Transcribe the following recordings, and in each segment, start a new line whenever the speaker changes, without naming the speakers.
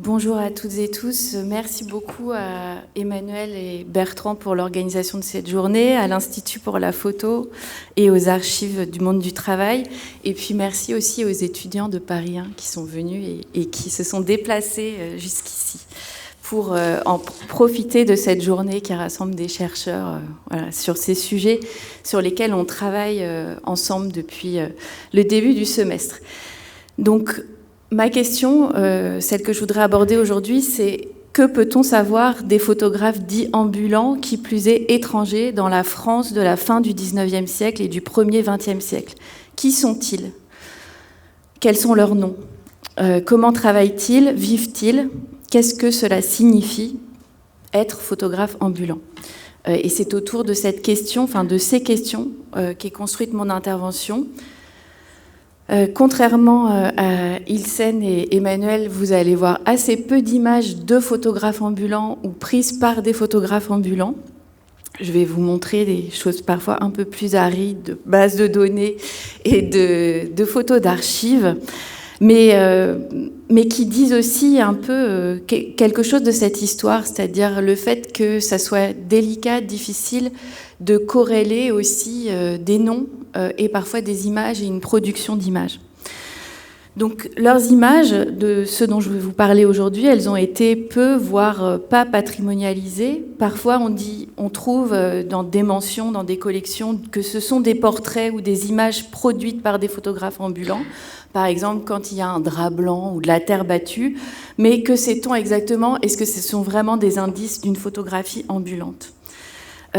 Bonjour à toutes et tous. Merci beaucoup à Emmanuel et Bertrand pour l'organisation de cette journée, à l'Institut pour la photo et aux archives du monde du travail. Et puis merci aussi aux étudiants de Paris 1 qui sont venus et qui se sont déplacés jusqu'ici pour en profiter de cette journée qui rassemble des chercheurs sur ces sujets sur lesquels on travaille ensemble depuis le début du semestre. Donc, ma question, celle que je voudrais aborder aujourd'hui, c'est que peut-on savoir des photographes dits ambulants, qui plus est étrangers, dans la France de la fin du 19e siècle et du premier 20e siècle? Qui sont-ils? Quels sont leurs noms? Comment travaillent-ils? Vivent-ils? Qu'est-ce que cela signifie, être photographe ambulant? Et c'est autour de cette question, enfin de ces questions, qu'est construite mon intervention. Contrairement à Ilsen et Emmanuel, vous allez voir assez peu d'images de photographes ambulants ou prises par des photographes ambulants. Je vais vous montrer des choses parfois un peu plus arides, de bases de données et de photos d'archives, mais qui disent aussi un peu quelque chose de cette histoire, c'est-à-dire le fait que ça soit délicat, difficile de corréler aussi des noms et parfois des images et une production d'images. Donc leurs images, de ce dont je vais vous parler aujourd'hui, elles ont été peu, voire pas patrimonialisées. Parfois on trouve dans des mentions, dans des collections, que ce sont des portraits ou des images produites par des photographes ambulants. Par exemple, quand il y a un drap blanc ou de la terre battue. Mais que sait-on exactement? Est-ce que ce sont vraiment des indices d'une photographie ambulante?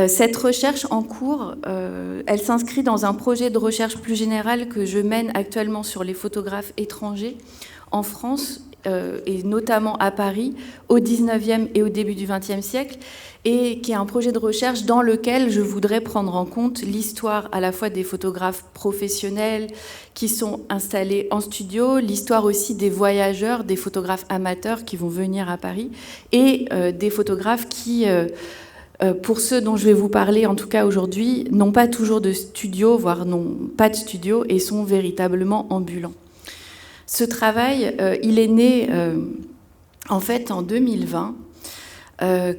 Cette recherche en cours, elle s'inscrit dans un projet de recherche plus général que je mène actuellement sur les photographes étrangers en France, et notamment à Paris, au 19e et au début du 20e siècle, et qui est un projet de recherche dans lequel je voudrais prendre en compte l'histoire à la fois des photographes professionnels qui sont installés en studio, l'histoire aussi des voyageurs, des photographes amateurs qui vont venir à Paris, et des photographes qui... pour ceux dont je vais vous parler, en tout cas aujourd'hui, n'ont pas toujours de studio, voire n'ont pas de studio et sont véritablement ambulants. Ce travail, il est né en fait en 2020,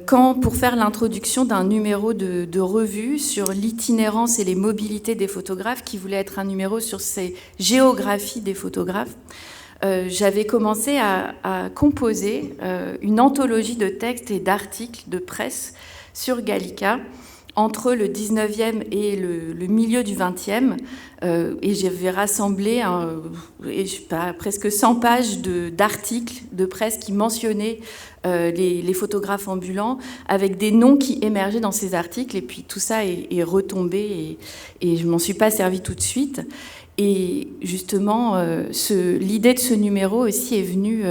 quand, pour faire l'introduction d'un numéro de revue sur l'itinérance et les mobilités des photographes, qui voulait être un numéro sur ces géographies des photographes, j'avais commencé à composer une anthologie de textes et d'articles de presse sur Gallica, entre le 19e et le milieu du 20e, et j'avais rassemblé presque 100 pages d'articles de presse qui mentionnaient les photographes ambulants, avec des noms qui émergeaient dans ces articles, et puis tout ça est retombé, et je m'en suis pas servi tout de suite. Et justement, l'idée de ce numéro aussi est venue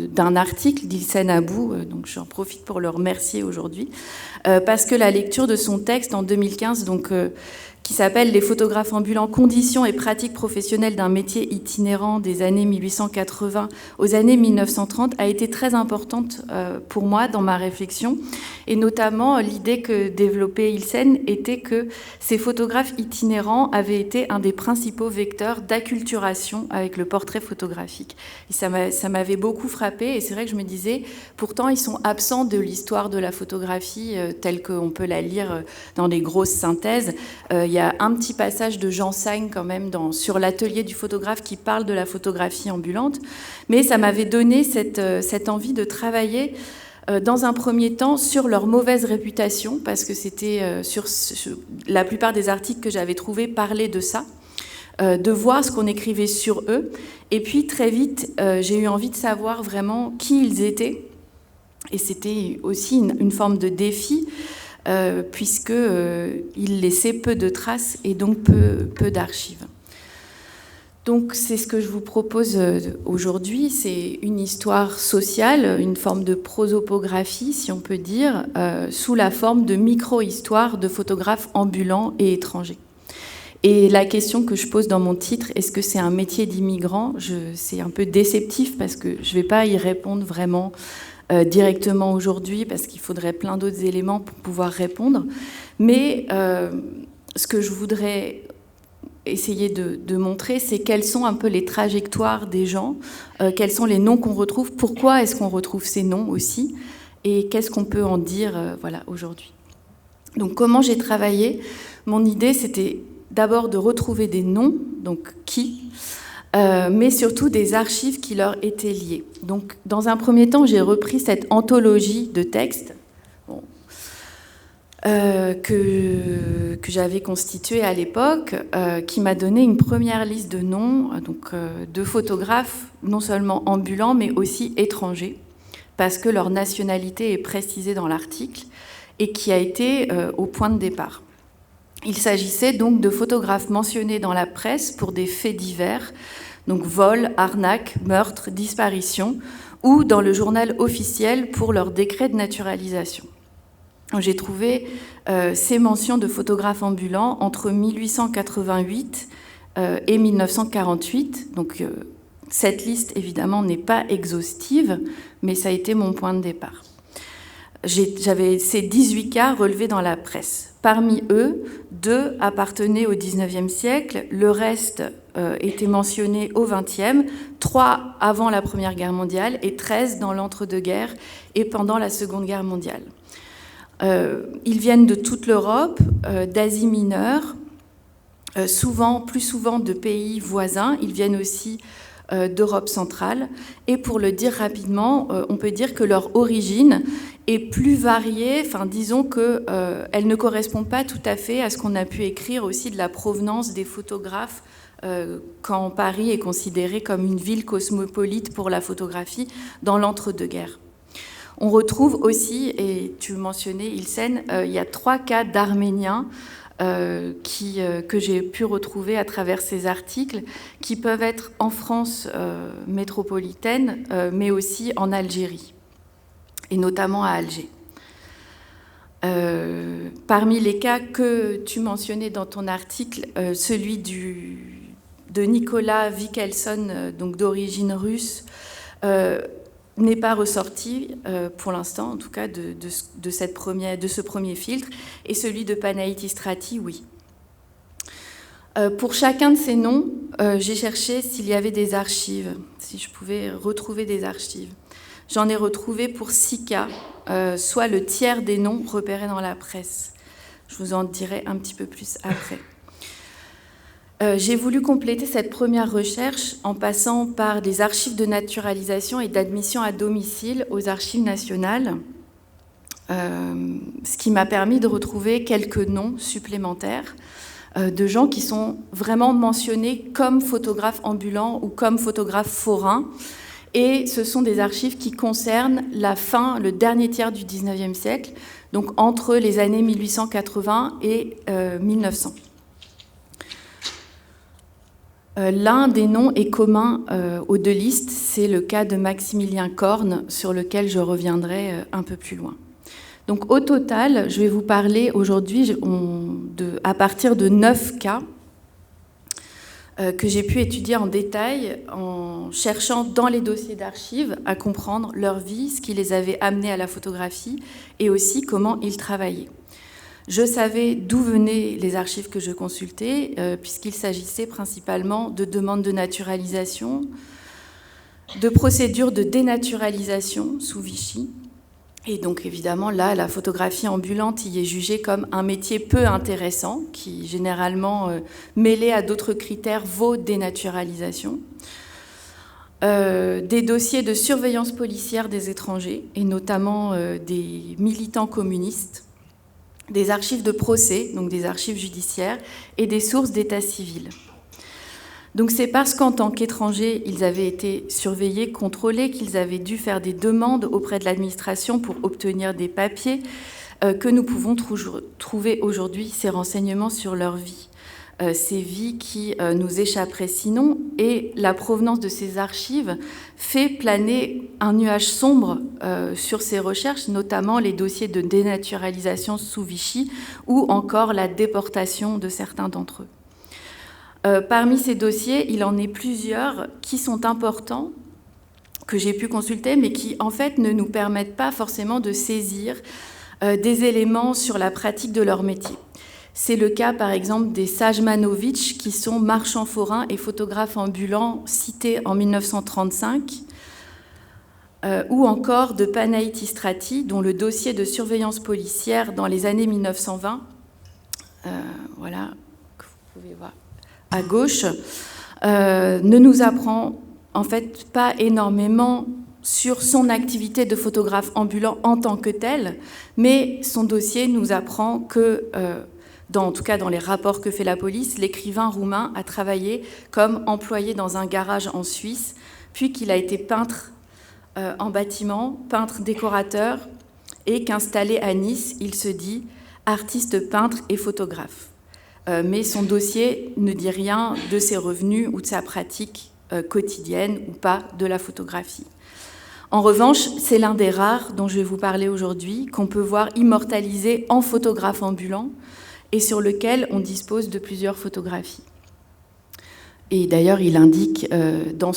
d'un article d'Ilsen Abou, donc j'en profite pour le remercier aujourd'hui, parce que la lecture de son texte en 2015, qui s'appelle « Les photographes ambulants, conditions et pratiques professionnelles d'un métier itinérant des années 1880 aux années 1930 », a été très importante pour moi dans ma réflexion. Et notamment, l'idée que développait Ilsen était que ces photographes itinérants avaient été un des principaux vecteurs d'acculturation avec le portrait photographique. Et ça m'avait beaucoup frappée, et c'est vrai que je me disais, pourtant ils sont absents de l'histoire de la photographie telle qu'on peut la lire dans des grosses synthèses. Il y a un petit passage de Jean Sagne quand même sur l'atelier du photographe qui parle de la photographie ambulante, mais ça m'avait donné cette envie de travailler dans un premier temps sur leur mauvaise réputation, parce que c'était la plupart des articles que j'avais trouvés parlaient de ça, de voir ce qu'on écrivait sur eux, et puis très vite j'ai eu envie de savoir vraiment qui ils étaient, et c'était aussi une forme de défi, puisqu'ils laissaient peu de traces et donc peu d'archives. Donc c'est ce que je vous propose aujourd'hui, c'est une histoire sociale, une forme de prosopographie, si on peut dire, sous la forme de micro-histoires de photographes ambulants et étrangers. Et la question que je pose dans mon titre, est-ce que c'est un métier d'immigrant? C'est un peu déceptif parce que je ne vais pas y répondre vraiment directement aujourd'hui, parce qu'il faudrait plein d'autres éléments pour pouvoir répondre. Mais ce que je voudrais essayer de montrer, c'est quelles sont un peu les trajectoires des gens, quels sont les noms qu'on retrouve, pourquoi est-ce qu'on retrouve ces noms aussi, et qu'est-ce qu'on peut en dire voilà, aujourd'hui. Donc comment j'ai travaillé? Mon idée, c'était d'abord de retrouver des noms, donc qui, mais surtout des archives qui leur étaient liées. Donc dans un premier temps, j'ai repris cette anthologie de textes que j'avais constituée à l'époque, qui m'a donné une première liste de noms, donc, de photographes, non seulement ambulants, mais aussi étrangers, parce que leur nationalité est précisée dans l'article, et qui a été au point de départ. Il s'agissait donc de photographes mentionnés dans la presse pour des faits divers, donc vol, arnaque, meurtre, disparition, ou dans le journal officiel pour leur décret de naturalisation. J'ai trouvé ces mentions de photographes ambulants entre 1888 et 1948. Donc cette liste, évidemment, n'est pas exhaustive, mais ça a été mon point de départ. J'avais ces 18 cas relevés dans la presse. Parmi eux, 2 appartenaient au XIXe siècle, le reste était mentionné au XXe, 3 avant la Première Guerre mondiale et 13 dans l'entre-deux-guerres et pendant la Seconde Guerre mondiale. Ils viennent de toute l'Europe, d'Asie mineure, plus souvent de pays voisins. Ils viennent aussi d'Europe centrale. Et pour le dire rapidement, on peut dire que leur origine est plus variée. Enfin, disons qu'elle ne correspond pas tout à fait à ce qu'on a pu écrire aussi de la provenance des photographes quand Paris est considéré comme une ville cosmopolite pour la photographie dans l'entre-deux-guerres. On retrouve aussi, et tu mentionnais Ilsen, il y a 3 cas d'Arméniens que j'ai pu retrouver à travers ces articles, qui peuvent être en France métropolitaine, mais aussi en Algérie, et notamment à Alger. Parmi les cas que tu mentionnais dans ton article, celui de Nicolas Wikelson, donc d'origine russe, n'est pas ressorti pour l'instant, en tout cas de ce premier filtre, et celui de Panaïti Strati, oui. Pour chacun de ces noms, j'ai cherché s'il y avait des archives, si je pouvais retrouver des archives. J'en ai retrouvé pour 6 cas, soit le tiers des noms repérés dans la presse. Je vous en dirai un petit peu plus après. J'ai voulu compléter cette première recherche en passant par des archives de naturalisation et d'admission à domicile aux archives nationales, ce qui m'a permis de retrouver quelques noms supplémentaires de gens qui sont vraiment mentionnés comme photographes ambulants ou comme photographes forains. Et ce sont des archives qui concernent le dernier tiers du XIXe siècle, donc entre les années 1880 et 1900. L'un des noms est commun aux 2 listes, c'est le cas de Maximilien Korn, sur lequel je reviendrai un peu plus loin. Donc au total, je vais vous parler aujourd'hui à partir de 9 cas que j'ai pu étudier en détail en cherchant dans les dossiers d'archives à comprendre leur vie, ce qui les avait amenés à la photographie et aussi comment ils travaillaient. Je savais d'où venaient les archives que je consultais, puisqu'il s'agissait principalement de demandes de naturalisation, de procédures de dénaturalisation sous Vichy. Et donc évidemment, là, la photographie ambulante y est jugée comme un métier peu intéressant, qui généralement, mêlé à d'autres critères, vaut dénaturalisation. Des dossiers de surveillance policière des étrangers, et notamment des militants communistes, des archives de procès, donc des archives judiciaires, et des sources d'état civil. Donc c'est parce qu'en tant qu'étrangers, ils avaient été surveillés, contrôlés, qu'ils avaient dû faire des demandes auprès de l'administration pour obtenir des papiers, que nous pouvons trouver aujourd'hui ces renseignements sur leur vie. Ces vies qui nous échapperaient sinon, et la provenance de ces archives fait planer un nuage sombre sur ces recherches, notamment les dossiers de dénaturalisation sous Vichy ou encore la déportation de certains d'entre eux. Parmi ces dossiers, il en est plusieurs qui sont importants, que j'ai pu consulter, mais qui en fait ne nous permettent pas forcément de saisir des éléments sur la pratique de leur métier. C'est le cas, par exemple, des Sajmanovic, qui sont marchands forains et photographes ambulants cités en 1935, ou encore de Panaïtis Strati, dont le dossier de surveillance policière dans les années 1920, voilà, que vous pouvez voir à gauche, ne nous apprend en fait pas énormément sur son activité de photographe ambulant en tant que tel, mais son dossier nous apprend que, en tout cas dans les rapports que fait la police, l'écrivain roumain a travaillé comme employé dans un garage en Suisse, puis qu'il a été peintre en bâtiment, peintre décorateur, et qu'installé à Nice, il se dit artiste, peintre et photographe. Mais son dossier ne dit rien de ses revenus ou de sa pratique quotidienne ou pas de la photographie. En revanche, c'est l'un des rares dont je vais vous parler aujourd'hui, qu'on peut voir immortalisé en photographe ambulant et sur lequel on dispose de plusieurs photographies. Et d'ailleurs, il indique dans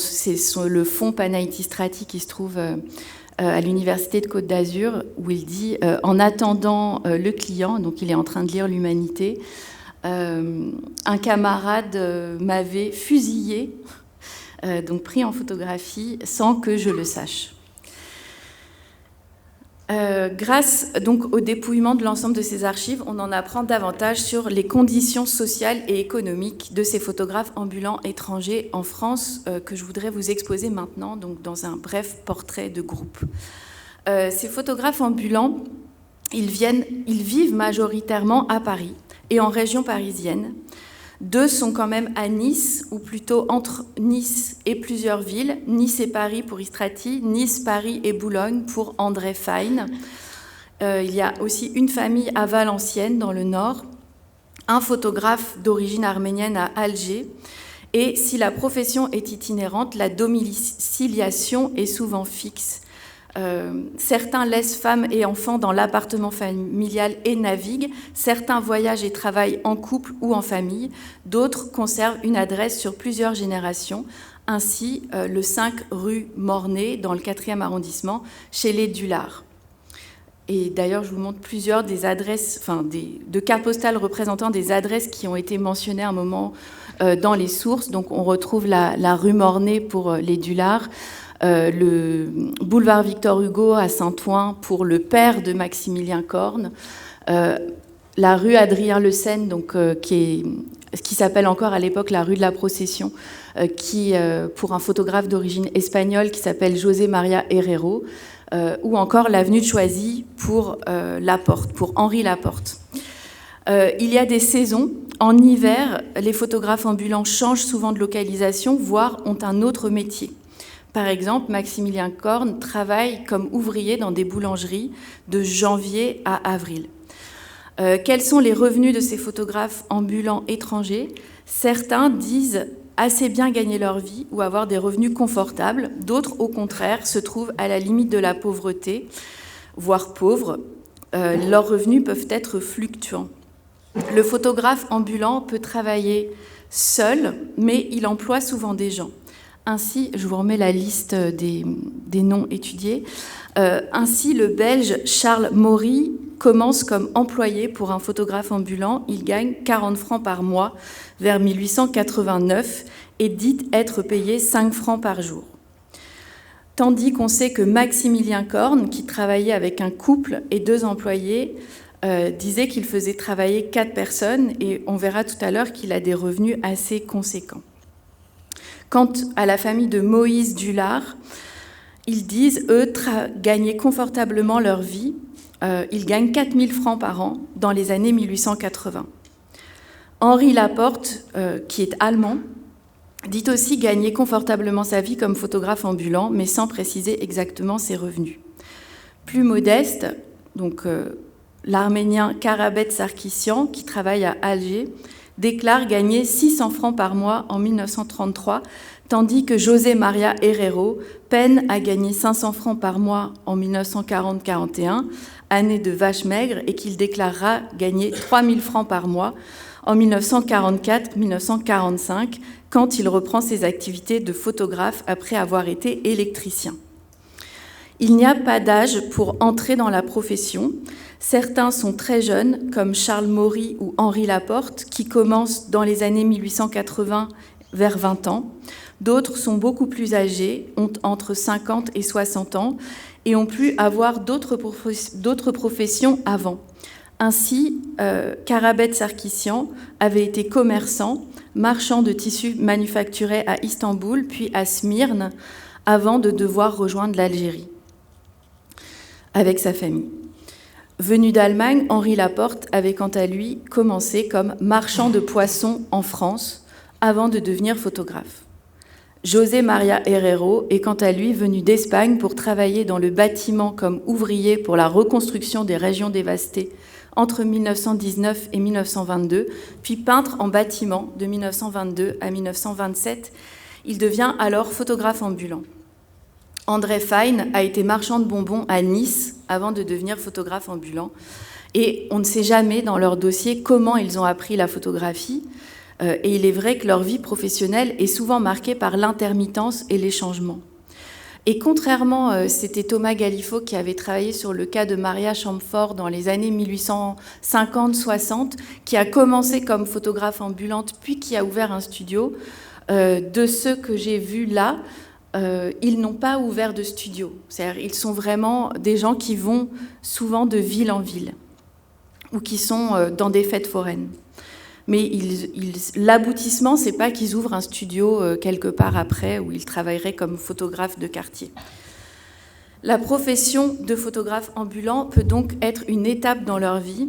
le fonds Panaïtis Strati qui se trouve à l'Université de Côte d'Azur, où il dit « En attendant le client », donc il est en train de lire l'Humanité, un camarade m'avait fusillé, donc pris en photographie, sans que je le sache. Grâce donc au dépouillement de l'ensemble de ces archives, on en apprend davantage sur les conditions sociales et économiques de ces photographes ambulants étrangers en France que je voudrais vous exposer maintenant, donc dans un bref portrait de groupe. Ces photographes ambulants, ils vivent majoritairement à Paris et en région parisienne. 2 sont quand même à Nice, ou plutôt entre Nice et plusieurs villes, Nice et Paris pour Istrati, Nice, Paris et Boulogne pour André Fein. Il y a aussi une famille à Valenciennes, dans le Nord, un photographe d'origine arménienne à Alger, et si la profession est itinérante, la domiciliation est souvent fixe. Certains laissent femmes et enfants dans l'appartement familial et naviguent, certains voyagent et travaillent en couple ou en famille, d'autres conservent une adresse sur plusieurs générations, ainsi le 5 rue Mornay dans le 4e arrondissement chez les Dullard. Et d'ailleurs, je vous montre plusieurs des adresses, de cartes postales représentant des adresses qui ont été mentionnées à un moment dans les sources. Donc on retrouve la rue Mornay pour les Dullard, le boulevard Victor Hugo à Saint-Ouen pour le père de Maximilien Corne, la rue Adrien-Le Seine, donc, qui s'appelle encore à l'époque la rue de la Procession, pour un photographe d'origine espagnole qui s'appelle José María Herrero, ou encore l'avenue de Choisy pour Laporte, pour Henri Laporte. Il y a des saisons. En hiver, les photographes ambulants changent souvent de localisation, voire ont un autre métier. Par exemple, Maximilien Corne travaille comme ouvrier dans des boulangeries de janvier à avril. Quels sont les revenus de ces photographes ambulants étrangers ? Certains disent assez bien gagner leur vie ou avoir des revenus confortables. D'autres, au contraire, se trouvent à la limite de la pauvreté, voire pauvres. Leurs revenus peuvent être fluctuants. Le photographe ambulant peut travailler seul, mais il emploie souvent des gens. Ainsi, je vous remets la liste des noms étudiés. Ainsi, le Belge Charles Maury commence comme employé pour un photographe ambulant. Il gagne 40 francs par mois vers 1889 et dit être payé 5 francs par jour. Tandis qu'on sait que Maximilien Corne, qui travaillait avec un couple et 2 employés, disait qu'il faisait travailler 4 personnes et on verra tout à l'heure qu'il a des revenus assez conséquents. Quant à la famille de Moïse Dullard, ils disent, eux, gagner confortablement leur vie. Ils gagnent 4 000 francs par an dans les années 1880. Henri Laporte, qui est allemand, dit aussi gagner confortablement sa vie comme photographe ambulant, mais sans préciser exactement ses revenus. Plus modeste, donc l'Arménien Karabet Sarkissian, qui travaille à Alger, déclare gagner 600 francs par mois en 1933, tandis que José María Herrero peine à gagner 500 francs par mois en 1940-41, année de vache maigre, et qu'il déclarera gagner 3000 francs par mois en 1944-1945, quand il reprend ses activités de photographe après avoir été électricien. Il n'y a pas d'âge pour entrer dans la profession. Certains sont très jeunes, comme Charles Maury ou Henri Laporte, qui commencent dans les années 1880 vers 20 ans. D'autres sont beaucoup plus âgés, ont entre 50 et 60 ans, et ont pu avoir d'autres professions avant. Ainsi, Karabet Sarkissian avait été commerçant, marchand de tissus manufacturés à Istanbul, puis à Smyrne, avant de devoir rejoindre l'Algérie avec sa famille. Venu d'Allemagne, Henri Laporte avait quant à lui commencé comme marchand de poissons en France avant de devenir photographe. José María Herrero est quant à lui venu d'Espagne pour travailler dans le bâtiment comme ouvrier pour la reconstruction des régions dévastées entre 1919 et 1922, puis peintre en bâtiment de 1922 à 1927. Il devient alors photographe ambulant. André Fein a été marchand de bonbons à Nice avant de devenir photographe ambulant. Et on ne sait jamais dans leur dossier comment ils ont appris la photographie. Et il est vrai que leur vie professionnelle est souvent marquée par l'intermittence et les changements. Et contrairement, c'était Thomas Galiffo qui avait travaillé sur le cas de Maria Chamfort dans les années 1850-60, qui a commencé comme photographe ambulante, puis qui a ouvert un studio. De ceux que j'ai vus là, ils n'ont pas ouvert de studio. C'est-à-dire, ils sont vraiment des gens qui vont souvent de ville en ville ou qui sont dans des fêtes foraines. Mais l'aboutissement, c'est pas qu'ils ouvrent un studio quelque part après où ils travailleraient comme photographes de quartier. La profession de photographe ambulant peut donc être une étape dans leur vie,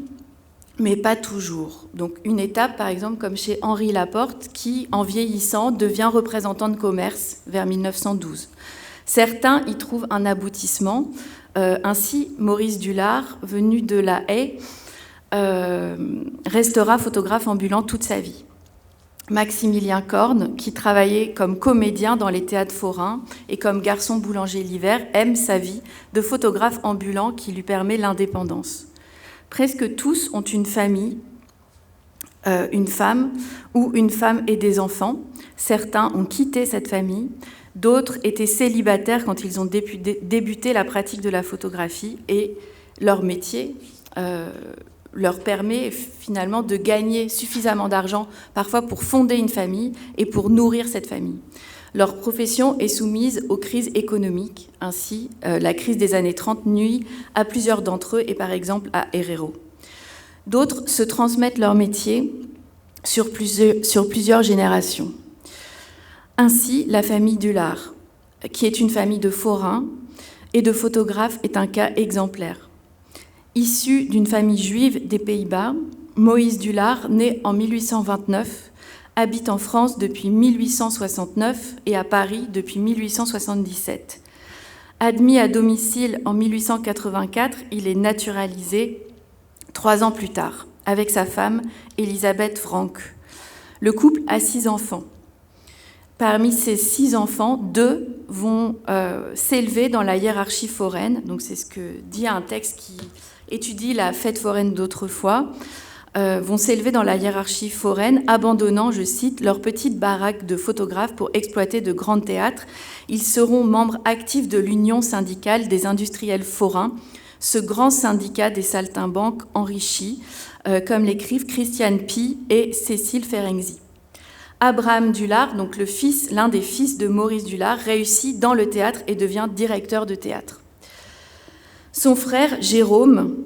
mais pas toujours. Donc une étape, par exemple, comme chez Henri Laporte, qui, en vieillissant, devient représentant de commerce vers 1912. Certains y trouvent un aboutissement. Ainsi, Maurice Dulard, venu de La Haye, restera photographe ambulant toute sa vie. Maximilien Korn, qui travaillait comme comédien dans les théâtres forains et comme garçon boulanger l'hiver, aime sa vie de photographe ambulant qui lui permet l'indépendance. Presque tous ont une famille, une femme ou une femme et des enfants. Certains ont quitté cette famille, d'autres étaient célibataires quand ils ont débuté la pratique de la photographie et leur métier leur permet finalement de gagner suffisamment d'argent, parfois pour fonder une famille et pour nourrir cette famille. Leur profession est soumise aux crises économiques. Ainsi, la crise des années 30 nuit à plusieurs d'entre eux et par exemple à Herrero. D'autres se transmettent leur métier sur plusieurs générations. Ainsi, la famille Dulard, qui est une famille de forains et de photographes, est un cas exemplaire. Issu d'une famille juive des Pays-Bas, Moïse Dulard, né en 1829, habite en France depuis 1869 et à Paris depuis 1877. Admis à domicile en 1884, il est naturalisé 3 ans plus tard, avec sa femme, Elisabeth Franck. Le couple a 6 enfants. Parmi ces 6 enfants, 2 vont s'élever dans la hiérarchie foraine. Donc c'est ce que dit un texte qui étudie la fête foraine d'autrefois. Vont s'élever dans la hiérarchie foraine, abandonnant, je cite, leur petite baraque de photographes pour exploiter de grands théâtres. Ils seront membres actifs de l'Union syndicale des industriels forains, ce grand syndicat des saltimbanques enrichis, comme l'écrivent Christiane Pie et Cécile Ferenczi. Abraham Dulard, donc l'un des fils de Maurice Dulard, réussit dans le théâtre et devient directeur de théâtre. Son frère Jérôme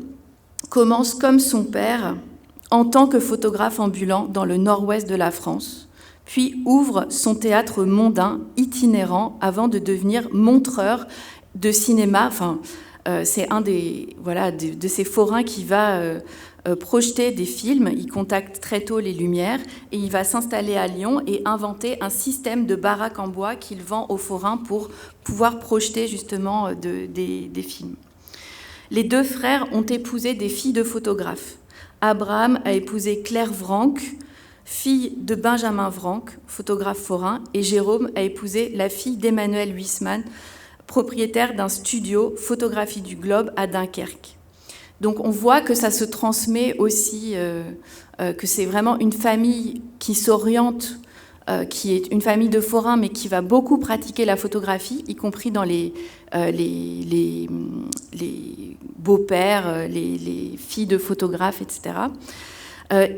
commence comme son père en tant que photographe ambulant dans le nord-ouest de la France, puis ouvre son théâtre mondain itinérant avant de devenir montreur de cinéma. C'est un de ces forains qui va projeter des films. Il contacte très tôt les Lumières et il va s'installer à Lyon et inventer un système de baraques en bois qu'il vend aux forains pour pouvoir projeter justement des films. Les 2 frères ont épousé des filles de photographes. Abraham a épousé Claire Vranck, fille de Benjamin Vranck, photographe forain, et Jérôme a épousé la fille d'Emmanuel Huisman, propriétaire d'un studio Photographie du Globe à Dunkerque. Donc on voit que ça se transmet aussi, que c'est vraiment une famille qui s'oriente qui est une famille de forains, mais qui va beaucoup pratiquer la photographie, y compris dans les beaux-pères, les filles de photographes, etc.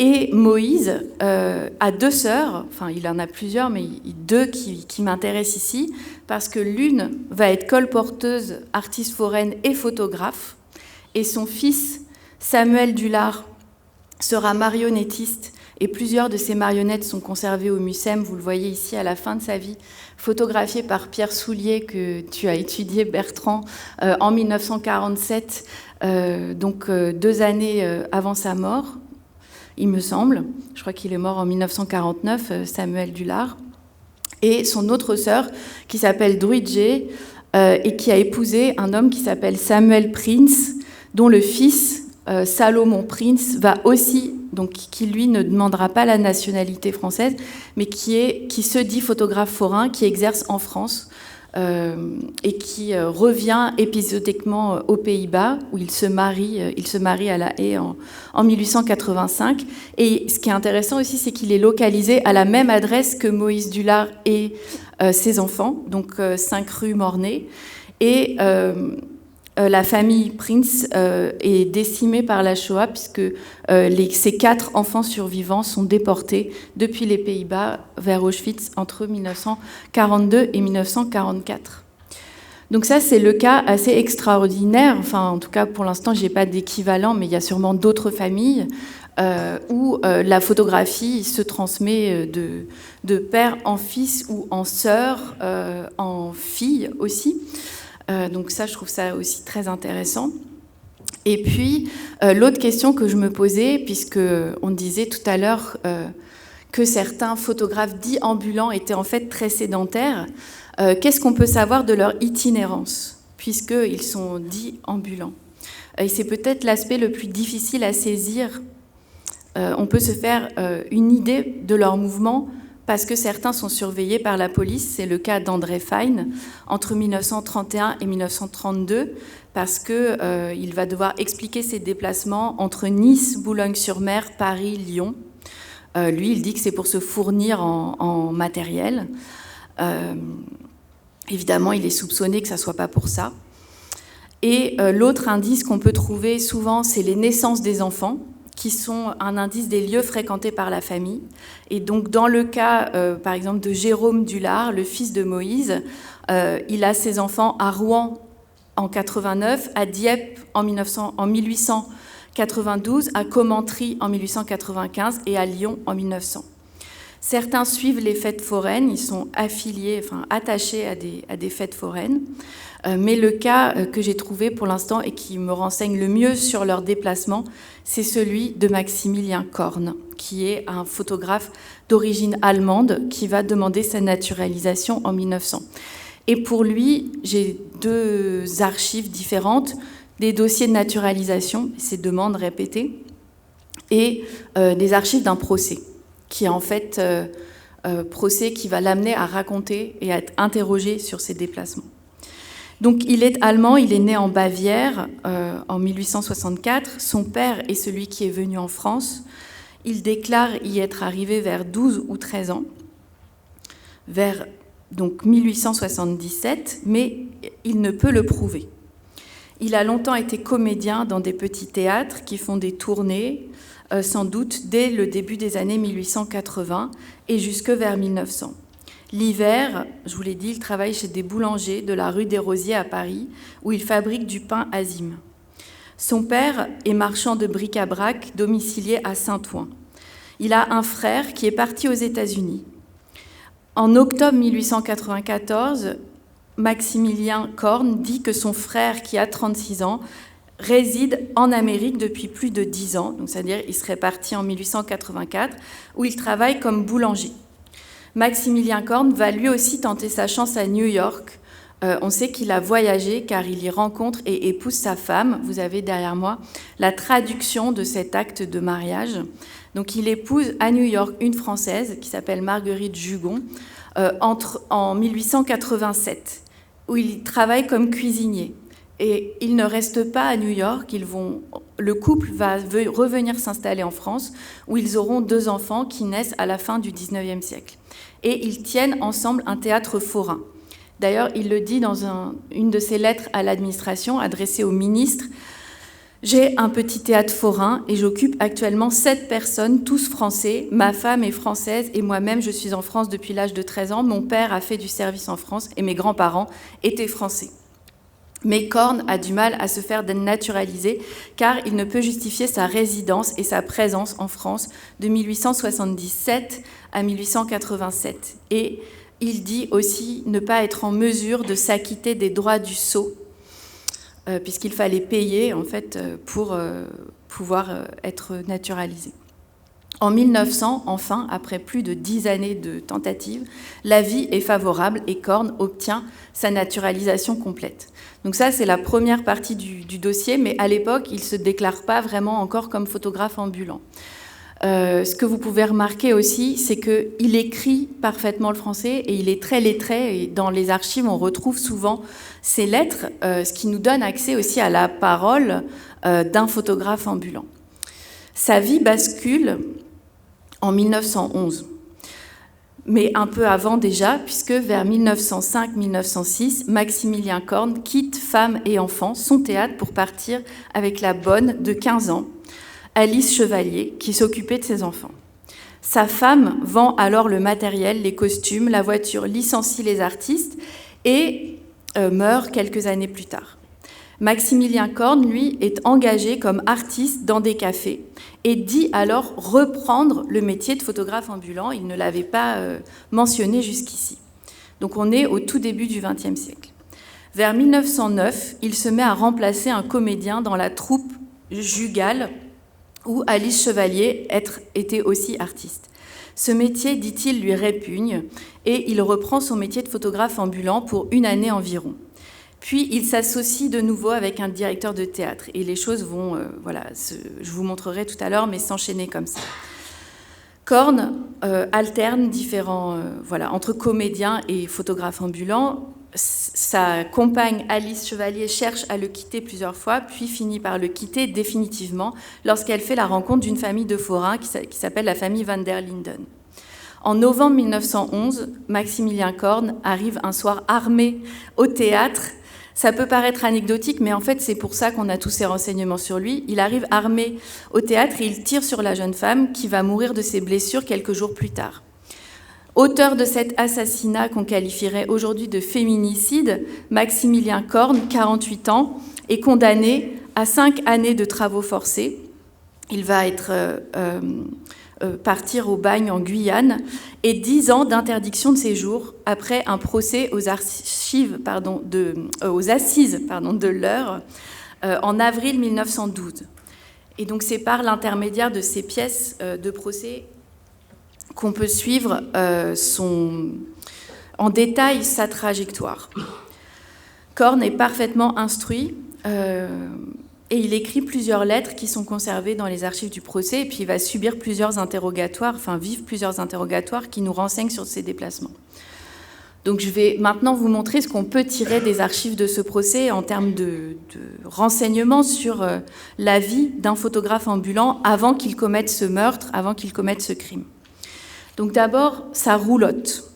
Et Moïse a 2 sœurs, enfin il en a plusieurs, mais 2 qui m'intéressent ici, parce que l'une va être colporteuse, artiste foraine et photographe, et son fils, Samuel Dullard, sera marionnettiste, et plusieurs de ces marionnettes sont conservées au Mucem, vous le voyez ici à la fin de sa vie, photographiées par Pierre Soulier, que tu as étudié, Bertrand, en 1947, donc 2 années avant sa mort, il me semble. Je crois qu'il est mort en 1949, Samuel Dullard. Et son autre sœur, qui s'appelle Druidje, et qui a épousé un homme qui s'appelle Samuel Prince, dont le fils, Salomon Prince, va aussi, donc qui lui ne demandera pas la nationalité française, mais qui se dit photographe forain, qui exerce en France, et qui revient épisodiquement aux Pays-Bas, où il se marie à La Haye en 1885. Et ce qui est intéressant aussi, c'est qu'il est localisé à la même adresse que Moïse Dullard et ses enfants, donc 5 rue Mornay. Et la famille Prince est décimée par la Shoah, puisque ces 4 enfants survivants sont déportés depuis les Pays-Bas vers Auschwitz entre 1942 et 1944. Donc ça, c'est le cas assez extraordinaire. Enfin, en tout cas, pour l'instant, je n'ai pas d'équivalent, mais il y a sûrement d'autres familles où la photographie se transmet de père en fils ou en sœur, en fille aussi. Donc ça, je trouve ça aussi très intéressant. Et puis, l'autre question que je me posais, puisqu'on disait tout à l'heure que certains photographes dits ambulants étaient en fait très sédentaires, qu'est-ce qu'on peut savoir de leur itinérance, puisqu'ils sont dits ambulants? Et c'est peut-être l'aspect le plus difficile à saisir. On peut se faire une idée de leur mouvement, parce que certains sont surveillés par la police. C'est le cas d'André Fine, entre 1931 et 1932, parce qu'il va devoir expliquer ses déplacements entre Nice, Boulogne-sur-Mer, Paris, Lyon. Lui, il dit que c'est pour se fournir en matériel. Évidemment, il est soupçonné que ça ne soit pas pour ça. Et l'autre indice qu'on peut trouver souvent, c'est les naissances des enfants, qui sont un indice des lieux fréquentés par la famille. Et donc, dans le cas, par exemple, de Jérôme Dullard, le fils de Moïse, il a ses enfants à Rouen en 89, à Dieppe en 1892, à Commentry en 1895 et à Lyon en 1900. Certains suivent les fêtes foraines, ils sont affiliés, enfin attachés à des fêtes foraines. Mais le cas que j'ai trouvé pour l'instant et qui me renseigne le mieux sur leur déplacement, c'est celui de Maximilien Korn, qui est un photographe d'origine allemande qui va demander sa naturalisation en 1900. Et pour lui, j'ai 2 archives différentes, des dossiers de naturalisation, ces demandes répétées, et des archives d'un procès, qui est en fait procès qui va l'amener à raconter et à être interrogé sur ses déplacements. Donc il est allemand, il est né en Bavière en 1864. Son père est celui qui est venu en France. Il déclare y être arrivé vers 12 ou 13 ans, vers donc 1877, mais il ne peut le prouver. Il a longtemps été comédien dans des petits théâtres qui font des tournées, sans doute dès le début des années 1880 et jusque vers 1900. L'hiver, je vous l'ai dit, il travaille chez des boulangers de la rue des Rosiers à Paris, où il fabrique du pain Azim. Son père est marchand de bric-à-brac, domicilié à Saint-Ouen. Il a un frère qui est parti aux États-Unis. En octobre 1894, Maximilien Korn dit que son frère, qui a 36 ans, réside en Amérique depuis plus de 10 ans, donc c'est-à-dire qu'il serait parti en 1884, où il travaille comme boulanger. Maximilien Korn va lui aussi tenter sa chance à New York. On sait qu'il a voyagé car il y rencontre et épouse sa femme. Vous avez derrière moi la traduction de cet acte de mariage. Donc il épouse à New York une Française qui s'appelle Marguerite Jugon en 1887, où il travaille comme cuisinier. Et ils ne restent pas à New York, le couple va revenir s'installer en France, où ils auront 2 enfants qui naissent à la fin du XIXe siècle. Et ils tiennent ensemble un théâtre forain. D'ailleurs, il le dit dans une de ses lettres à l'administration, adressée au ministre. « J'ai un petit théâtre forain et j'occupe actuellement 7 personnes, tous français. Ma femme est française et moi-même, je suis en France depuis l'âge de 13 ans. Mon père a fait du service en France et mes grands-parents étaient français. » Mais Korn a du mal à se faire naturaliser car il ne peut justifier sa résidence et sa présence en France de 1877 à 1887. Et il dit aussi ne pas être en mesure de s'acquitter des droits du sceau, puisqu'il fallait payer en fait, pour pouvoir être naturalisé. En 1900, enfin, après plus de 10 années de tentatives, l'avis est favorable et Korn obtient sa naturalisation complète. Donc ça, c'est la première partie du dossier, mais à l'époque, il ne se déclare pas vraiment encore comme photographe ambulant. Ce que vous pouvez remarquer aussi, c'est qu'il écrit parfaitement le français et il est très lettré. Et dans les archives, on retrouve souvent ces lettres, ce qui nous donne accès aussi à la parole d'un photographe ambulant. Sa vie bascule en 1911, mais un peu avant déjà, puisque vers 1905-1906, Maximilien Korn quitte femme et enfants, son théâtre, pour partir avec la bonne de 15 ans, Alice Chevalier, qui s'occupait de ses enfants. Sa femme vend alors le matériel, les costumes, la voiture, licencie les artistes et meurt quelques années plus tard. Maximilien Korn, lui, est engagé comme artiste dans des cafés et dit alors reprendre le métier de photographe ambulant. Il ne l'avait pas mentionné jusqu'ici. Donc on est au tout début du XXe siècle. Vers 1909, il se met à remplacer un comédien dans la troupe jugale où Alice Chevalier était aussi artiste. Ce métier, dit-il, lui répugne et il reprend son métier de photographe ambulant pour 1 année environ. Puis il s'associe de nouveau avec un directeur de théâtre et les choses vont, je vous montrerai tout à l'heure, mais s'enchaîner comme ça. Korn alterne entre comédien et photographe ambulant. Sa compagne Alice Chevalier cherche à le quitter plusieurs fois, puis finit par le quitter définitivement lorsqu'elle fait la rencontre d'une famille de forains qui s'appelle la famille van der Linden. En novembre 1911, Maximilien Korn arrive un soir armé au théâtre. Ça peut paraître anecdotique, mais en fait, c'est pour ça qu'on a tous ces renseignements sur lui. Il arrive armé au théâtre et il tire sur la jeune femme qui va mourir de ses blessures quelques jours plus tard. Auteur de cet assassinat qu'on qualifierait aujourd'hui de féminicide, Maximilien Korn, 48 ans, est condamné à 5 années de travaux forcés. Il va partir au bagne en Guyane et 10 ans d'interdiction de séjour après un procès aux assises de l'Eure en avril 1912. Et donc c'est par l'intermédiaire de ces pièces de procès qu'on peut suivre en détail sa trajectoire. Korn est parfaitement instruit et il écrit plusieurs lettres qui sont conservées dans les archives du procès et puis il va subir vivre plusieurs interrogatoires qui nous renseignent sur ses déplacements. Donc je vais maintenant vous montrer ce qu'on peut tirer des archives de ce procès en termes de renseignements sur la vie d'un photographe ambulant avant qu'il commette ce meurtre, avant qu'il commette ce crime. Donc d'abord, sa roulotte.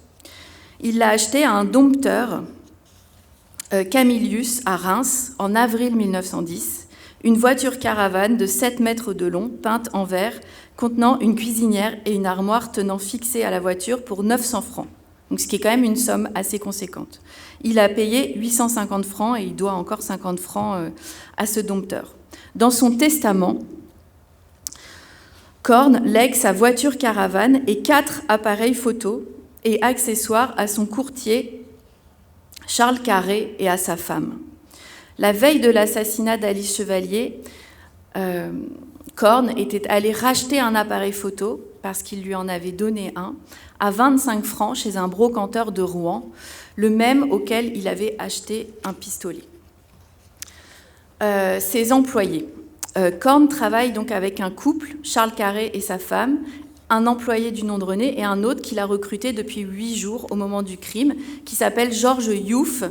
Il l'a achetée à un dompteur, Camillus, à Reims, en avril 1910, une voiture caravane de 7 mètres de long, peinte en vert, contenant une cuisinière et une armoire tenant fixée à la voiture pour 900 francs. Donc, ce qui est quand même une somme assez conséquente. Il a payé 850 francs et il doit encore 50 francs à ce dompteur. Dans son testament, Korn lègue sa voiture caravane et 4 appareils photo et accessoires à son courtier Charles Carré et à sa femme. La veille de l'assassinat d'Alice Chevalier, Korn était allé racheter un appareil photo, parce qu'il lui en avait donné un, à 25 francs chez un brocanteur de Rouen, le même auquel il avait acheté un pistolet. Ses employés. Korn travaille donc avec un couple, Charles Carré et sa femme, un employé du nom de René et un autre qu'il a recruté depuis 8 jours au moment du crime, qui s'appelle Georges Youf,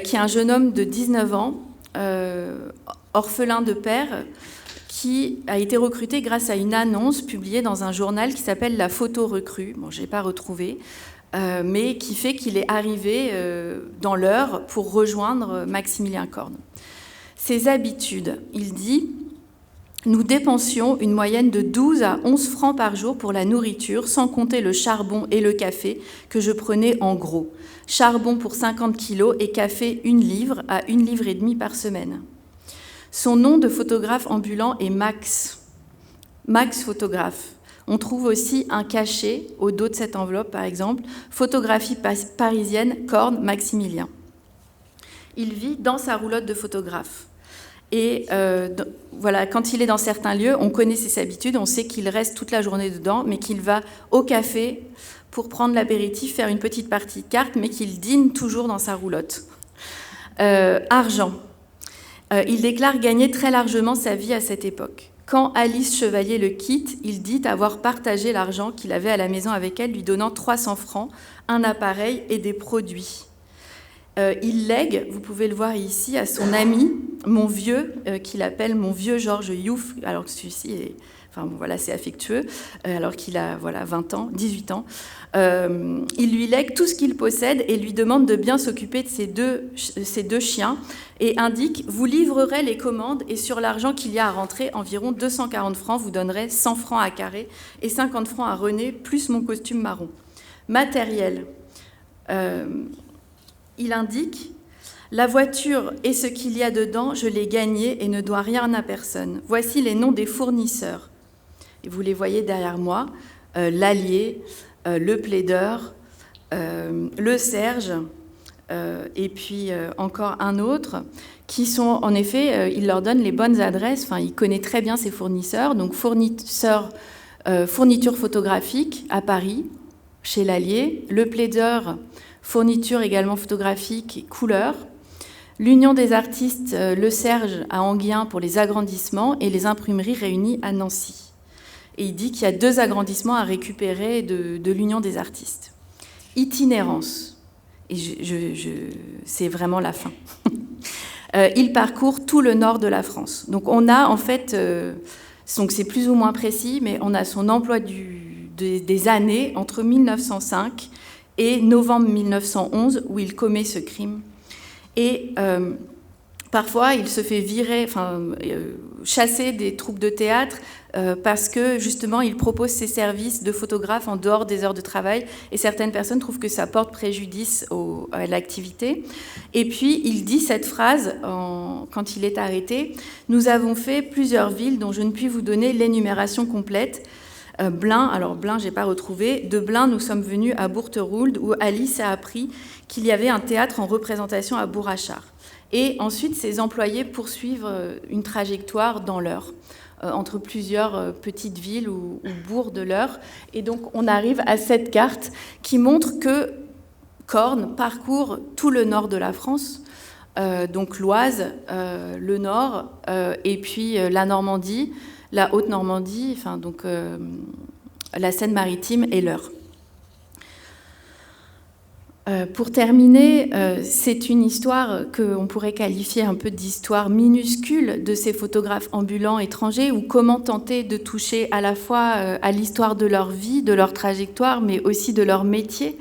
qui est un jeune homme de 19 ans, orphelin de père, qui a été recruté grâce à une annonce publiée dans un journal qui s'appelle La Photo Recrue. Bon, je n'ai pas retrouvé, mais qui fait qu'il est arrivé dans l'heure pour rejoindre Maximilien Korn. Ses habitudes, il dit « Nous dépensions une moyenne de 12 à 11 francs par jour pour la nourriture, sans compter le charbon et le café que je prenais en gros. Charbon pour 50 kilos et café 1 livre à 1,5 livres par semaine. » Son nom de photographe ambulant est Max. Max photographe. On trouve aussi un cachet au dos de cette enveloppe, par exemple, photographie parisienne, Korn, Maximilien. Il vit dans sa roulotte de photographe. Et voilà, quand il est dans certains lieux, on connaît ses habitudes, on sait qu'il reste toute la journée dedans, mais qu'il va au café pour prendre l'apéritif, faire une petite partie de cartes, mais qu'il dîne toujours dans sa roulotte. Argent. Il déclare gagner très largement sa vie à cette époque. Quand Alice Chevalier le quitte, il dit avoir partagé l'argent qu'il avait à la maison avec elle, lui donnant 300 francs, un appareil et des produits. Il lègue, vous pouvez le voir ici, à son ami, mon vieux, qu'il appelle mon vieux Georges Youf, alors que celui-ci est... Enfin, bon, voilà, c'est affectueux, alors qu'il a 18 ans. Il lui lègue tout ce qu'il possède et lui demande de bien s'occuper de ses deux chiens et indique « Vous livrerez les commandes et sur l'argent qu'il y a à rentrer, environ 240 francs, vous donnerez 100 francs à Carré et 50 francs à René, plus mon costume marron. » Matériel. Il indique « La voiture et ce qu'il y a dedans, je l'ai gagné et ne dois rien à personne. Voici les noms des fournisseurs. » Et vous les voyez derrière moi, l'Allier, le Plaideur, le Serge, et puis encore un autre, qui sont, en effet, il leur donne les bonnes adresses, enfin, il connaît très bien ses fournisseurs, donc fournisseur, fourniture photographique à Paris, chez l'Allier, le Plaideur, fourniture également photographique et couleur, l'Union des artistes, le Serge à Enghien pour les agrandissements et les imprimeries réunies à Nancy. Et il dit qu'il y a 2 agrandissements à récupérer de l'Union des artistes. Itinérance. Et c'est vraiment la fin. Il parcourt tout le nord de la France. Donc on a en fait, donc c'est plus ou moins précis, mais on a son emploi des années entre 1905 et novembre 1911 où il commet ce crime. Et parfois, il se fait chasser des troupes de théâtre parce que, justement, il propose ses services de photographe en dehors des heures de travail et certaines personnes trouvent que ça porte préjudice à l'activité. Et puis, il dit cette phrase quand il est arrêté « Nous avons fait plusieurs villes dont je ne puis vous donner l'énumération complète. Blain, alors Blain, je n'ai pas retrouvé. De Blain, nous sommes venus à Bourterould où Alice a appris qu'il y avait un théâtre en représentation à Bourrachard. » Et ensuite, ces employés poursuivent une trajectoire dans l'Eure, entre plusieurs petites villes ou bourgs de l'Eure. Et donc, on arrive à cette carte qui montre que Korn parcourt tout le nord de la France, donc l'Oise, le Nord, et puis la Normandie, la Haute-Normandie, enfin, donc la Seine-Maritime et l'Eure. Pour terminer, c'est une histoire qu'on pourrait qualifier un peu d'histoire minuscule de ces photographes ambulants étrangers, ou comment tenter de toucher à la fois à l'histoire de leur vie, de leur trajectoire, mais aussi de leur métier.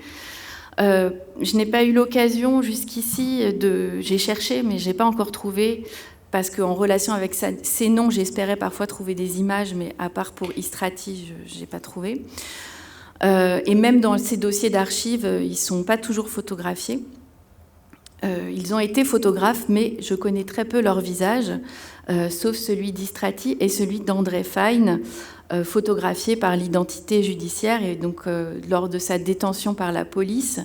Je n'ai pas eu l'occasion jusqu'ici j'ai cherché, mais je n'ai pas encore trouvé, parce qu'en relation avec ces noms, j'espérais parfois trouver des images, mais à part pour Istrati, je n'ai pas trouvé. Et même dans ces dossiers d'archives, ils ne sont pas toujours photographiés. Ils ont été photographes, mais je connais très peu leur visage, sauf celui d'Istrati et celui d'André Fine, photographié par l'identité judiciaire et donc lors de sa détention par la police,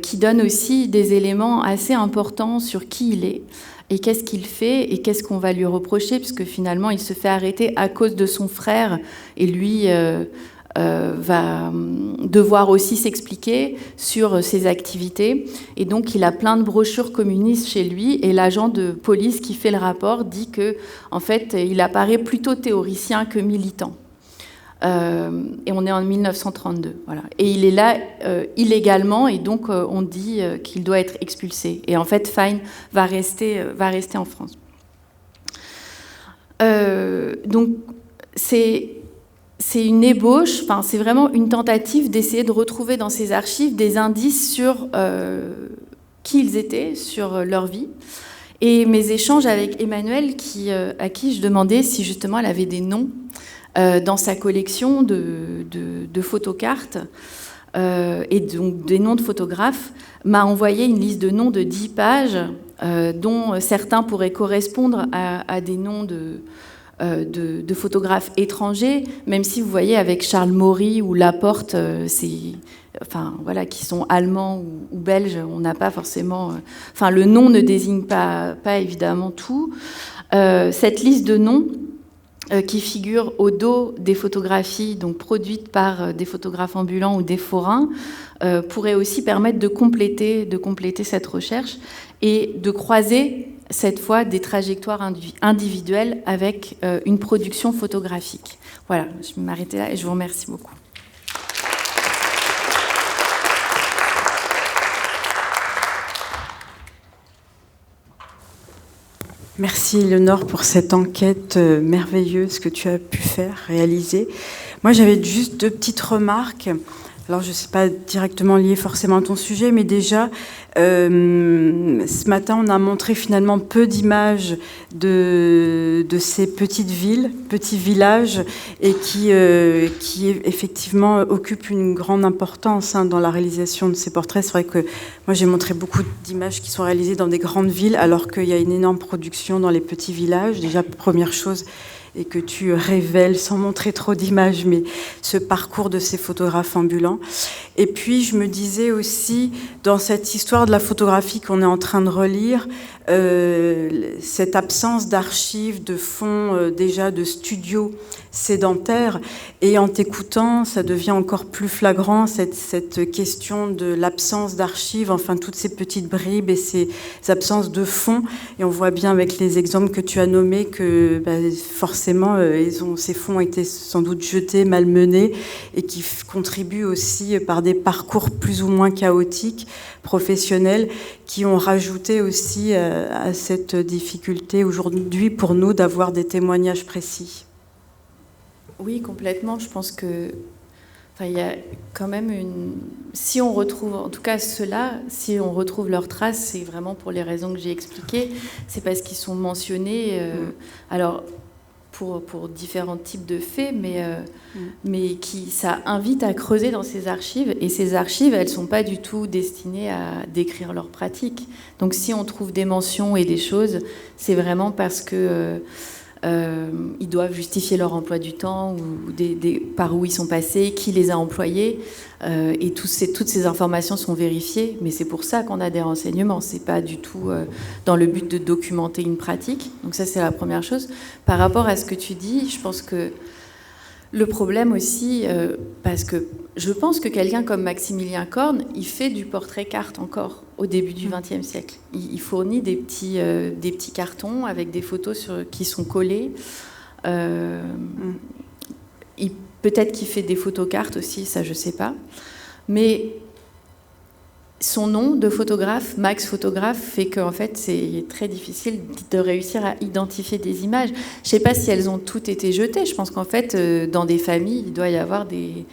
qui donne aussi des éléments assez importants sur qui il est et qu'est-ce qu'il fait et qu'est-ce qu'on va lui reprocher, puisque finalement il se fait arrêter à cause de son frère et lui... va devoir aussi s'expliquer sur ses activités. Et donc, il a plein de brochures communistes chez lui. Et l'agent de police qui fait le rapport dit que, en fait, il apparaît plutôt théoricien que militant. Et on est en 1932. Voilà. Et il est là illégalement, et donc on dit qu'il doit être expulsé. Et en fait, Fine va rester en France. Donc, c'est une ébauche, enfin, c'est vraiment une tentative d'essayer de retrouver dans ces archives des indices sur qui ils étaient, sur leur vie. Et mes échanges avec Emmanuelle, à qui je demandais si justement elle avait des noms dans sa collection de photocartes et donc des noms de photographes, m'a envoyé une liste de noms de 10 pages dont certains pourraient correspondre à des noms de photographes étrangers, même si vous voyez avec Charles Maury ou Laporte, qui sont allemands ou belges, on n'a pas forcément... le nom ne désigne pas évidemment tout. Cette liste de noms qui figure au dos des photographies donc produites par des photographes ambulants ou des forains pourrait aussi permettre de compléter cette recherche et de croiser cette fois des trajectoires individuelles avec une production photographique. Voilà, je vais m'arrêter là et je vous remercie beaucoup.
Merci Éléonore pour cette enquête merveilleuse que tu as pu réaliser. Moi j'avais juste 2 petites remarques. Alors je ne sais pas directement lié forcément à ton sujet, mais déjà ce matin on a montré finalement peu d'images de ces petites villes, petits villages, et qui effectivement occupent une grande importance dans la réalisation de ces portraits. C'est vrai que moi j'ai montré beaucoup d'images qui sont réalisées dans des grandes villes, alors qu'il y a une énorme production dans les petits villages. Déjà, première chose, et que tu révèles, sans montrer trop d'images, mais ce parcours de ces photographes ambulants. Et puis, je me disais aussi, dans cette histoire de la photographie qu'on est en train de relire, cette absence d'archives, de fonds, déjà de studios sédentaires, et en t'écoutant, ça devient encore plus flagrant, cette question de l'absence d'archives, enfin, toutes ces petites bribes et ces absences de fonds. Et on voit bien avec les exemples que tu as nommés que forcément, ces fonds ont été sans doute jetés, malmenés, et qui contribuent aussi par des parcours plus ou moins chaotiques, professionnels, qui ont rajouté aussi à cette difficulté aujourd'hui pour nous d'avoir des témoignages précis.
Oui, complètement. Je pense que il y a quand même si on retrouve, en tout cas ceux-là, si on retrouve leurs traces, c'est vraiment pour les raisons que j'ai expliquées. C'est parce qu'ils sont mentionnés, alors pour différents types de faits, mais ça invite à creuser dans ces archives. Et ces archives, elles ne sont pas du tout destinées à décrire leurs pratiques. Donc si on trouve des mentions et des choses, c'est vraiment parce que... ils doivent justifier leur emploi du temps ou par où ils sont passés, qui les a employés, et toutes ces informations sont vérifiées, mais c'est pour ça qu'on a des renseignements, c'est pas du tout dans le but de documenter une pratique. Donc ça, c'est la première chose. Par rapport à ce que tu dis, je pense que le problème aussi, parce que je pense que quelqu'un comme Maximilien Korn, il fait du portrait carte encore au début du XXe siècle. Il fournit des petits cartons avec des photos qui sont collées. Peut-être qu'il fait des photocartes aussi, ça je sais pas. Mais son nom de photographe, Max Photographe, fait qu'en fait c'est très difficile de réussir à identifier des images. Je ne sais pas si elles ont toutes été jetées. Je pense qu'en fait dans des familles il doit y avoir des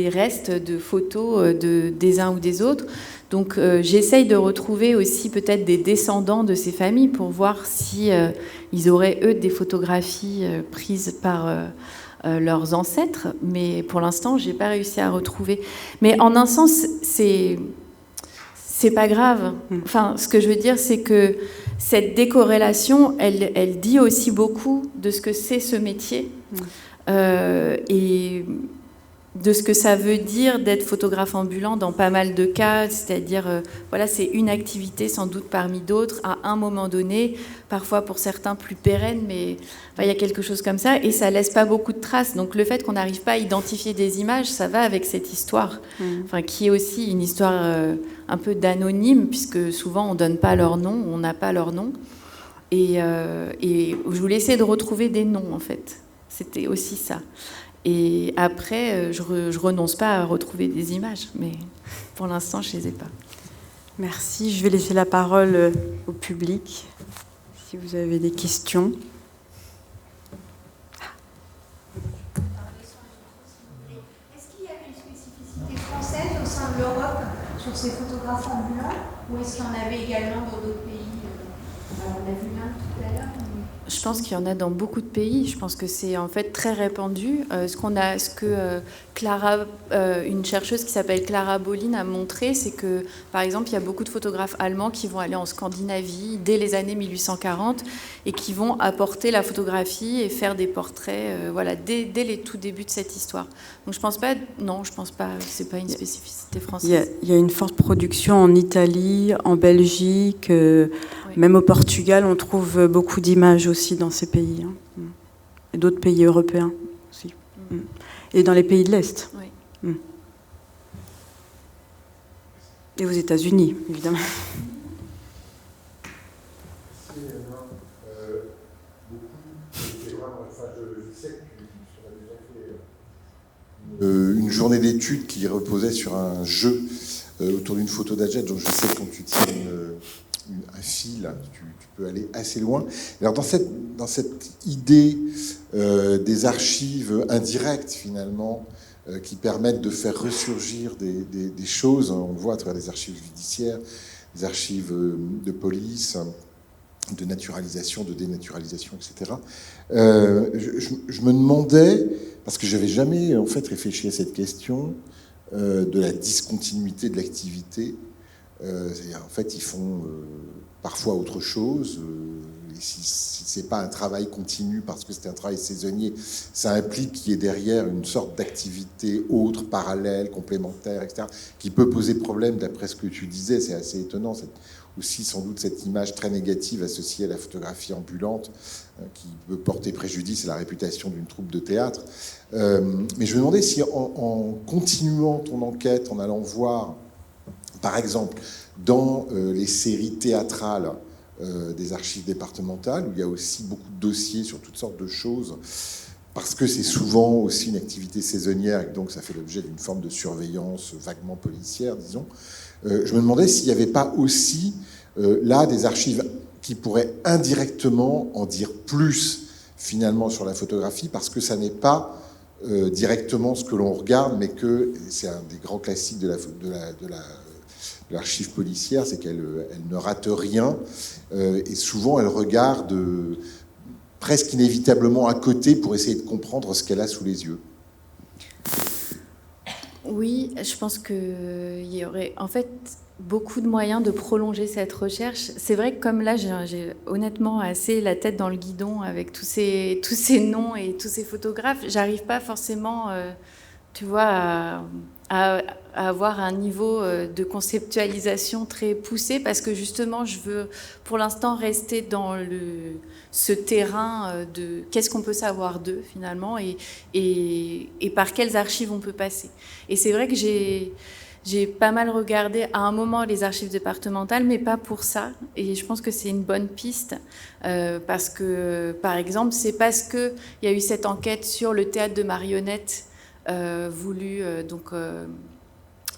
restes de photos des uns ou des autres. Donc j'essaye de retrouver aussi peut-être des descendants de ces familles pour voir si ils auraient eux des photographies prises par leurs ancêtres. Mais pour l'instant j'ai pas réussi à retrouver. Mais en un sens c'est pas grave. Enfin, ce que je veux dire, c'est que cette décorrélation, elle dit aussi beaucoup de ce que c'est ce métier et de ce que ça veut dire d'être photographe ambulant dans pas mal de cas. C'est-à-dire, c'est une activité sans doute parmi d'autres à un moment donné, parfois pour certains plus pérenne, mais il y a quelque chose comme ça et ça laisse pas beaucoup de traces. Donc le fait qu'on n'arrive pas à identifier des images, ça va avec cette histoire, qui est aussi une histoire un peu d'anonyme, puisque souvent on donne pas leur nom, on n'a pas leur nom. Et je voulais essayer de retrouver des noms, en fait. C'était aussi ça. Et après, je renonce pas à retrouver des images, mais pour l'instant, je les ai pas.
Merci. Je vais laisser la parole au public, si vous avez des questions.
Est-ce qu'il y avait une spécificité française au sein de l'Europe sur ces photographes ambulants, ou est-ce qu'il y en avait également dans d'autres pays? Alors, on a vu l'Inde tout à l'heure.
Je pense qu'il y en a dans beaucoup de pays. Je pense que c'est en fait très répandu. Une chercheuse qui s'appelle Clara Bolin a montré, c'est que, par exemple, il y a beaucoup de photographes allemands qui vont aller en Scandinavie dès les années 1840 et qui vont apporter la photographie et faire des portraits, dès les tout débuts de cette histoire. Donc je pense pas. C'est pas une spécificité française.
Il y a une forte production en Italie, en Belgique, oui. Même au Portugal, on trouve beaucoup d'images aussi dans ces pays, et d'autres pays européens aussi, et dans les pays de l'Est.
Oui.
Et aux États-Unis, évidemment.
Une journée d'études qui reposait sur un jeu autour d'une photo d'Adjet, donc je sais que quand tu tiens un fil, tu peux aller assez loin. Alors dans cette idée des archives indirectes finalement, qui permettent de faire ressurgir des choses, on le voit à travers les archives judiciaires, les archives de police, de naturalisation, de dénaturalisation, etc. Je me demandais, parce que j'avais jamais en fait réfléchi à cette question de la discontinuité de l'activité. C'est-à-dire, en fait, ils font parfois autre chose. Et si c'est pas un travail continu, parce que c'est un travail saisonnier, ça implique qu'il y ait derrière une sorte d'activité autre, parallèle, complémentaire, etc., qui peut poser problème, d'après ce que tu disais. C'est assez étonnant, aussi sans doute cette image très négative associée à la photographie ambulante, qui peut porter préjudice à la réputation d'une troupe de théâtre. Mais je me demandais si, en continuant ton enquête, en allant voir, par exemple, dans les séries théâtrales des archives départementales, où il y a aussi beaucoup de dossiers sur toutes sortes de choses, parce que c'est souvent aussi une activité saisonnière, et donc ça fait l'objet d'une forme de surveillance vaguement policière, disons. Je me demandais s'il n'y avait pas aussi là des archives qui pourraient indirectement en dire plus finalement sur la photographie, parce que ça n'est pas directement ce que l'on regarde, mais que c'est un des grands classiques de l'archive policière, c'est qu'elle ne rate rien, et souvent elle regarde presque inévitablement à côté pour essayer de comprendre ce qu'elle a sous les yeux.
Oui, je pense qu'il y aurait en fait beaucoup de moyens de prolonger cette recherche. C'est vrai que comme là, j'ai honnêtement assez la tête dans le guidon avec tous ces noms et tous ces photographes, j'arrive pas forcément, tu vois, à avoir un niveau de conceptualisation très poussé, parce que justement, je veux pour l'instant rester dans ce terrain de qu'est-ce qu'on peut savoir d'eux finalement, et par quelles archives on peut passer. Et c'est vrai que j'ai pas mal regardé à un moment les archives départementales, mais pas pour ça. Et je pense que c'est une bonne piste, parce que, par exemple, c'est parce qu'il y a eu cette enquête sur le théâtre de marionnettes voulu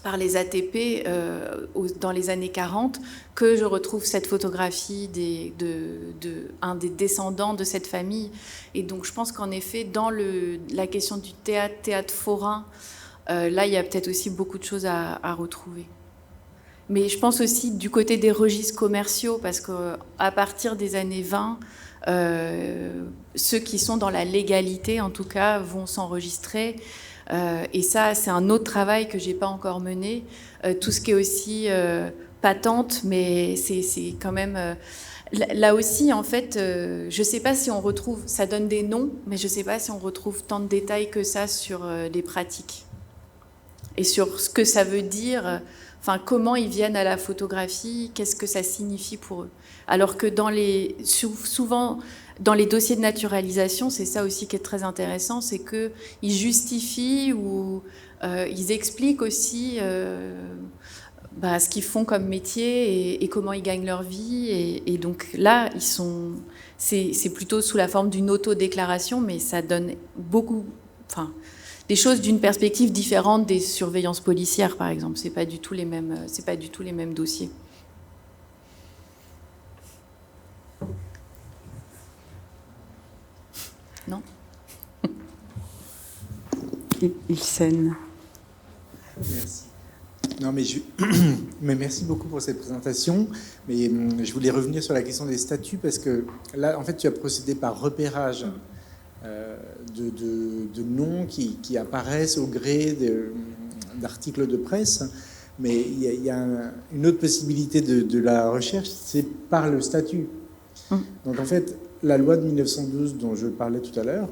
par les ATP dans les années 40, que je retrouve cette photographie un des descendants de cette famille. Et donc je pense qu'en effet, dans la question du théâtre forain, là, il y a peut-être aussi beaucoup de choses à retrouver. Mais je pense aussi du côté des registres commerciaux, parce qu'à partir des années 20, ceux qui sont dans la légalité, en tout cas, vont s'enregistrer. Et ça, c'est un autre travail que j'ai pas encore mené. Tout ce qui est aussi patente, mais c'est quand même... Là aussi, en fait, je sais pas si on retrouve... Ça donne des noms, mais je sais pas si on retrouve tant de détails que ça sur les pratiques. Et sur ce que ça veut dire... Enfin, comment ils viennent à la photographie, qu'est-ce que ça signifie pour eux. Alors que souvent, dans les dossiers de naturalisation, c'est ça aussi qui est très intéressant, c'est qu'ils justifient ou ils expliquent aussi ce qu'ils font comme métier et comment ils gagnent leur vie. Et donc là, c'est plutôt sous la forme d'une autodéclaration, mais ça donne beaucoup enfin, des choses d'une perspective différente des surveillances policières, par exemple. C'est pas du tout les mêmes dossiers. Non.
Ilsen.
Merci. Non, mais, mais merci beaucoup pour cette présentation. Mais je voulais revenir sur la question des statuts parce que là, en fait, tu as procédé par repérage de noms qui apparaissent au gré d'articles de presse. Mais il y a une autre possibilité de la recherche, c'est par le statut. Donc en fait, la loi de 1912 dont je parlais tout à l'heure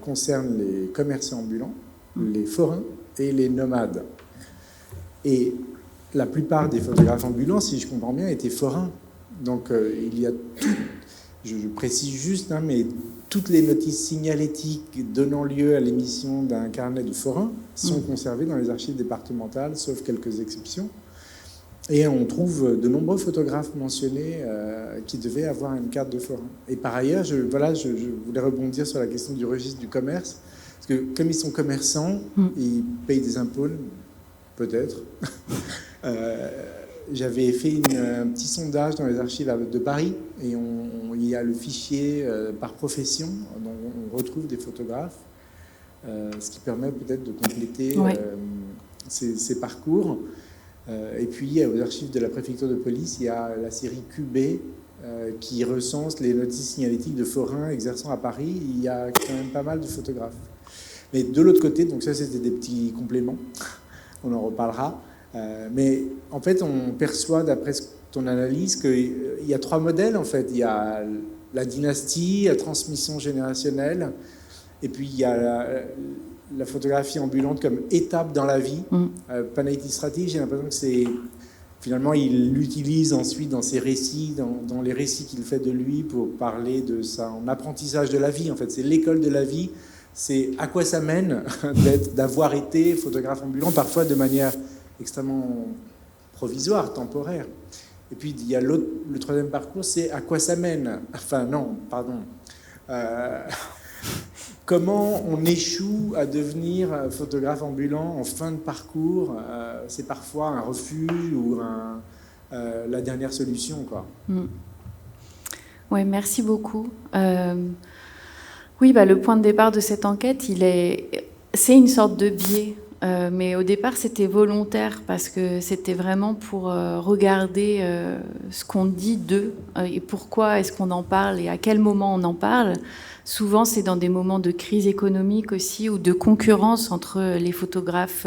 concerne les commerçants ambulants, les forains et les nomades. Et la plupart des photographes ambulants, si je comprends bien, étaient forains. Donc il y a tout, je précise juste, hein, mais toutes les notices signalétiques donnant lieu à l'émission d'un carnet de forains sont conservées dans les archives départementales, sauf quelques exceptions. Et on trouve de nombreux photographes mentionnés qui devaient avoir une carte de forain. Et par ailleurs, je voulais rebondir sur la question du registre du commerce, parce que comme ils sont commerçants, ils payent des impôts, peut-être. J'avais fait un petit sondage dans les archives de Paris, et il y a le fichier par profession, dont on retrouve des photographes, ce qui permet peut-être de compléter ces parcours. Et puis, aux archives de la préfecture de police, il y a la série QB qui recense les notices signalétiques de forains exerçant à Paris. Il y a quand même pas mal de photographes. Mais de l'autre côté, donc ça, c'était des petits compléments. On en reparlera. Mais en fait, on perçoit, d'après ton analyse, qu'il y a 3 modèles, en fait. Il y a la dynastie, la transmission générationnelle, et puis il y a la photographie ambulante comme étape dans la vie. Panaïtis Strati, j'ai l'impression que c'est... Finalement, il l'utilise ensuite dans ses récits, dans les récits qu'il fait de lui pour parler de son apprentissage de la vie. En fait, c'est l'école de la vie. C'est à quoi ça mène d'avoir été photographe ambulant, parfois de manière extrêmement provisoire, temporaire. Et puis, il y a le 3e parcours, c'est à quoi ça mène. Enfin, non, pardon. Comment on échoue à devenir photographe ambulant en fin de parcours, c'est parfois un refuge ou la dernière solution, quoi.
Ouais, merci beaucoup. Oui, le point de départ de cette enquête, c'est une sorte de biais. Mais au départ, c'était volontaire parce que c'était vraiment pour regarder ce qu'on dit d'eux et pourquoi est-ce qu'on en parle et à quel moment on en parle. Souvent, c'est dans des moments de crise économique aussi ou de concurrence entre les photographes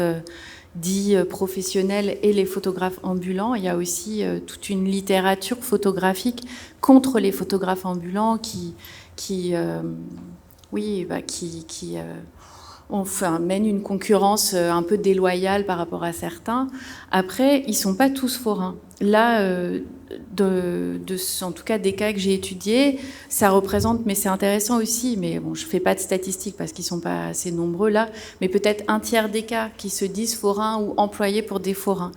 dits professionnels et les photographes ambulants. Il y a aussi toute une littérature photographique contre les photographes ambulants qui mène une concurrence un peu déloyale par rapport à certains. Après, ils ne sont pas tous forains. Là, en tout cas des cas que j'ai étudiés, ça représente, mais c'est intéressant aussi, mais bon, je ne fais pas de statistiques parce qu'ils ne sont pas assez nombreux là, mais peut-être 1/3 des cas qui se disent forains ou employés pour des forains.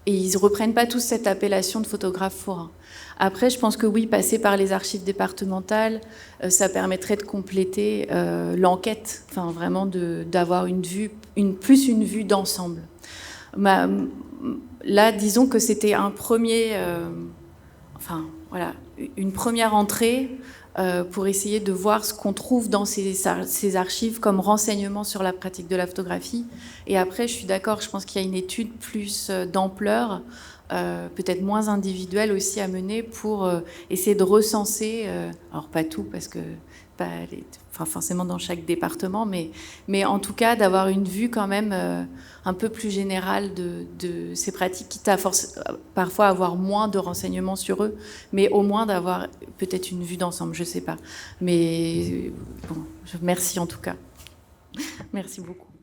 Et ils ne reprennent pas tous cette appellation de photographe forain. Après, je pense que oui, passer par les archives départementales, ça permettrait de compléter l'enquête, enfin vraiment d'avoir une vue d'ensemble. Là, disons que c'était un premier, une première entrée pour essayer de voir ce qu'on trouve dans ces archives comme renseignement sur la pratique de la photographie. Et après, je suis d'accord, je pense qu'il y a une étude plus d'ampleur, peut-être moins individuelle aussi à mener pour essayer de recenser, alors pas tout parce que forcément dans chaque département, mais en tout cas d'avoir une vue quand même un peu plus générale de ces pratiques, quitte à parfois avoir moins de renseignements sur eux, mais au moins d'avoir peut-être une vue d'ensemble, je ne sais pas. Mais bon, merci en tout cas. Merci beaucoup.